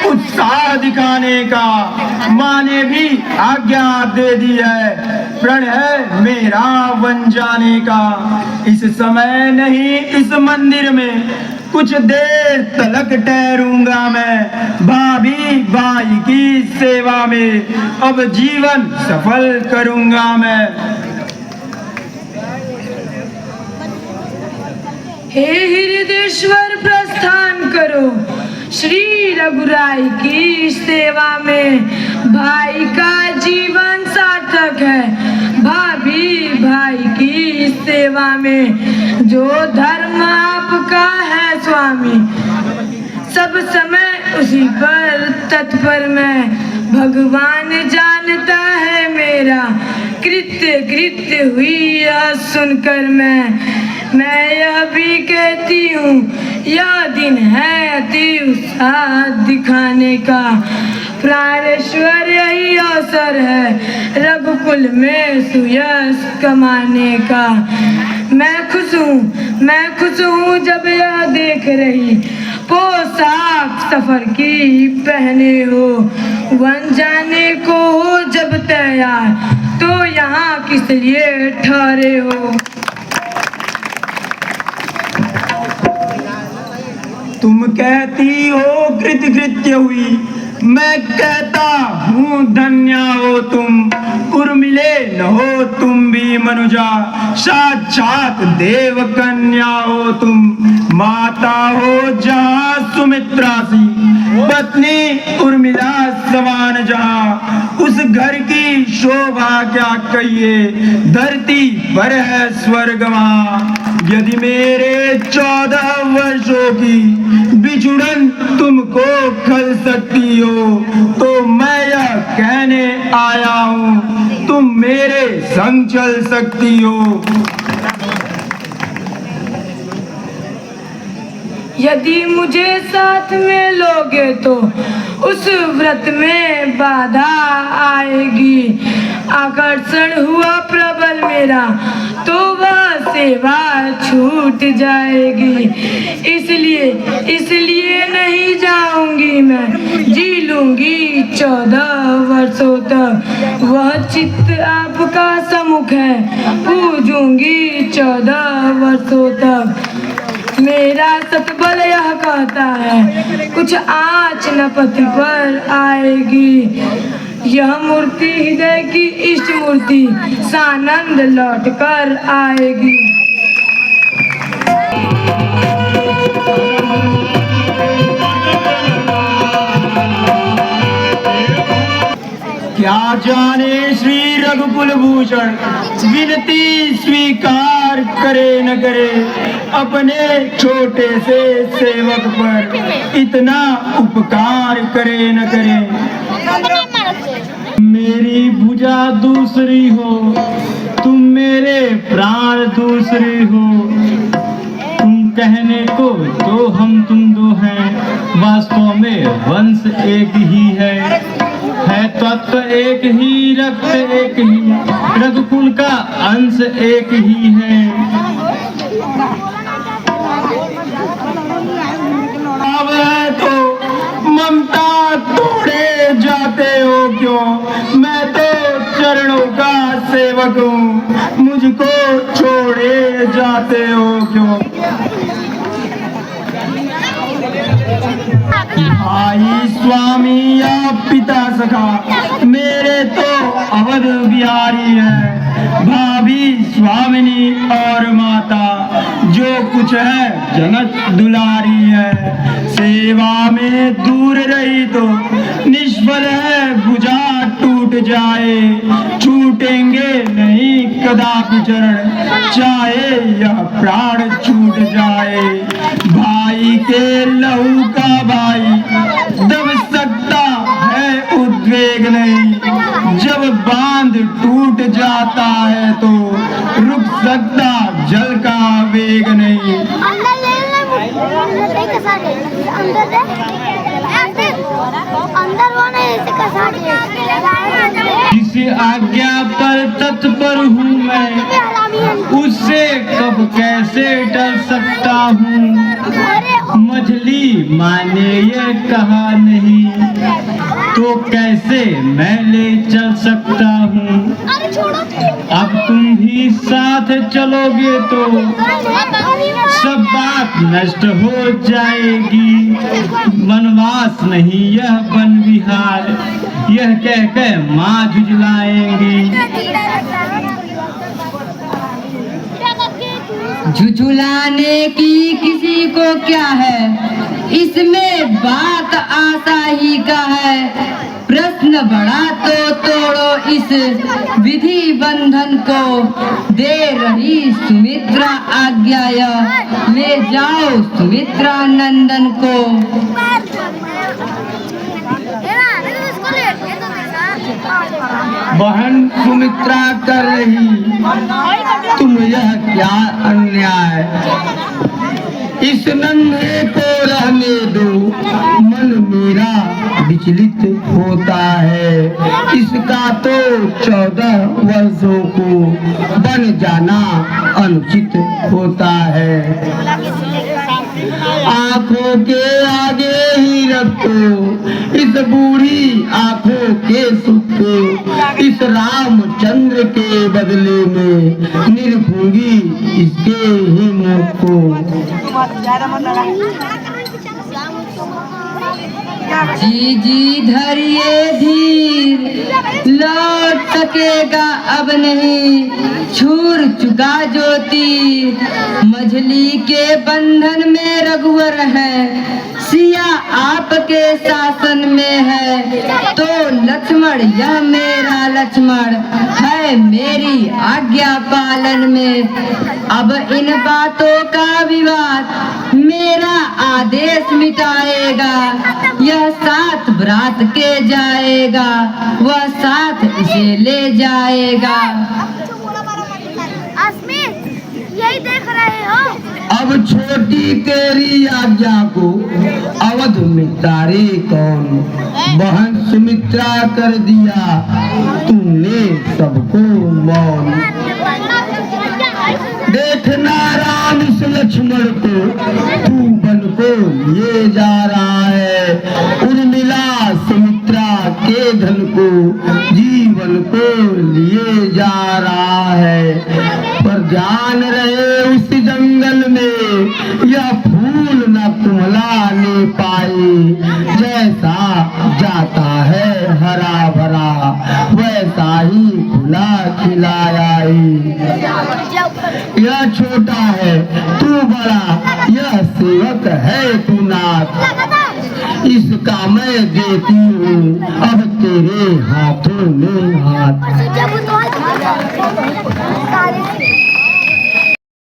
उत्साह दिखाने का माँ ने भी आज्ञा दे दी है, प्रण है मेरा बन जाने का। इस समय नहीं इस मंदिर में कुछ देर तलक ठहरूंगा मैं, भाभी भाई की सेवा में अब जीवन सफल करूंगा मैं। हे हृदयेश्वर प्रस्थान करो श्री रघुराई की सेवा में, भाई का जीवन सार्थक है भाभी भाई की सेवा में। जो धर्म आपका है स्वामी सब समय उसी पर तत्पर मैं, भगवान जानता है मेरा कृत्य कृत्य हुई यह सुनकर मैं यह भी कहती हूँ यह दिन है अति उत्साह दिखाने का। प्राणेश्वर यही अवसर है रघुकुल में सुयश कमाने का। मैं खुश हूँ जब यह देख रही पोशाक सफर की पहने हो, वन जाने को हो जब तैयार तो यहाँ किस लिए ठहरे हो। तुम कहती हो कृतकृत्य हुई, मैं कहता हूँ धन्य हो तुम। उर्मिले न हो तुम भी मनुजा, साक्षात देव कन्या हो तुम। माता हो जहाँ सुमित्रा सी, पत्नी उर्मिला समान जहाँ। उस घर की शोभा क्या कहिए, धरती पर है स्वर्ग वहाँ। यदि मेरे 14 वर्षों की बिछुड़न तुमको खल सकती हो तो मैं यह कहने आया हूँ तुम मेरे संग चल सकती हो। यदि मुझे साथ में लोगे तो उस व्रत में बाधा आएगी। आकर्षण हुआ प्रबल मेरा तो वह सेवा छूट जाएगी। इसलिए नहीं जाऊंगी मैं, जी लूंगी 14 वर्षों तक। वह चित्त आपका सम्मुख है, पूजूंगी 14 वर्षों तक। मेरा सतबल यह कहता है कुछ आँच न पति पर आएगी। यह मूर्ति हृदय की इष्ट मूर्ति सानंद लौट कर आएगी। क्या जाने श्री रघुकुल भूषण विनती स्वीकार करे न करे, अपने छोटे से सेवक पर इतना उपकार करे न करे। मेरी भुजा दूसरी हो तुम मेरे प्राण दूसरे हो, तुम कहने को तो हम तुम दो हैं, वास्तव में वंश एक ही है तत्व एक ही, रक्त एक ही, रघुकुल का अंश एक ही है। अब है तो ममता तोड़े जाते हो क्यों, मैं तो चरणों का सेवक हूँ, मुझको छोड़े जाते हो क्यों। भाई स्वामी या पिता सखा मेरे तो अवध बिहारी है, भाभी स्वामिनी और माता जो कुछ है जगत दुलारी है। सेवा में दूर रही तो निष्फल है भुजा टूट जाए, छूटेंगे नहीं कदापि चरण चाहे यह प्राण छूट जाए। भाई के लहू का भाई दब सकता है उद्वेग नहीं, जब बांध टूट जाता है तो रुक सकता जल का वेग नहीं। अंदर वो नहीं जिसे जिसकी आज्ञा पर तत्पर हूँ मैं, उससे कब कैसे डर सकता हूँ। मछली माने ये कहा नहीं, तो कैसे मैं ले चल सकता हूँ। अब तुम भी साथ चलोगे तो सब बात नष्ट हो जाएगी। वनवास नहीं यह वन विहार, यह कह कर माँ झुझलाएंगी। झुझुलाने की किसी को क्या है, इसमें बात आशा ही का है। प्रश्न बड़ा तो तोड़ो इस विधि बंधन को, दे रही सुमित्रा आज्ञा, ले जाओ सुमित्रा नंदन को। बहन सुमित्रा कर रही तुम यह क्या अन्याय। इस नन्हे को रहने दो, मन मेरा विचलित होता है। इसका तो 14 वर्षों को बन जाना अनुचित होता है। आंखों के आगे ही रखो इस बूढ़ी आंखों के सुख को, इस रामचंद्र के बदले में निरखूंगी इसके ही मुख को। जी जी धरिए धीर, लौट सकेगा अब नहीं, छूर चुका जो तीर। मछली के बंधन में रघुवर है, सिया आपके शासन में है। तो लक्ष्मण यह मेरा लक्ष्मण है, मेरी आज्ञा पालन में। अब इन बातों का विवाद मेरा आदेश मिटाएगा। यह साथ बरात के जाएगा, वह साथ इसे ले जाएगा। यही देख रहे हो। अब छोटी तेरी आज्ञा को अवध मिटारे कौन। बहन सुमित्रा कर दिया तुमने सबको मौन। देखना राम इस लक्ष्मण को, तू बन को लिए जा रहा है। उर्मिला सुमित्रा के धन को, जीवन को लिए जा रहा है। पर ध्यान रहे उस जंगल में यह फूल न कुम्हलाने पाए। जैसा जाता है हरा भरा, वैसा ही फूला खिलाया ही। यह छोटा है तू बड़ा, यह सेवक है तू नाथ। इसका मैं देती हूँ अब तेरे हाथों में हाथ।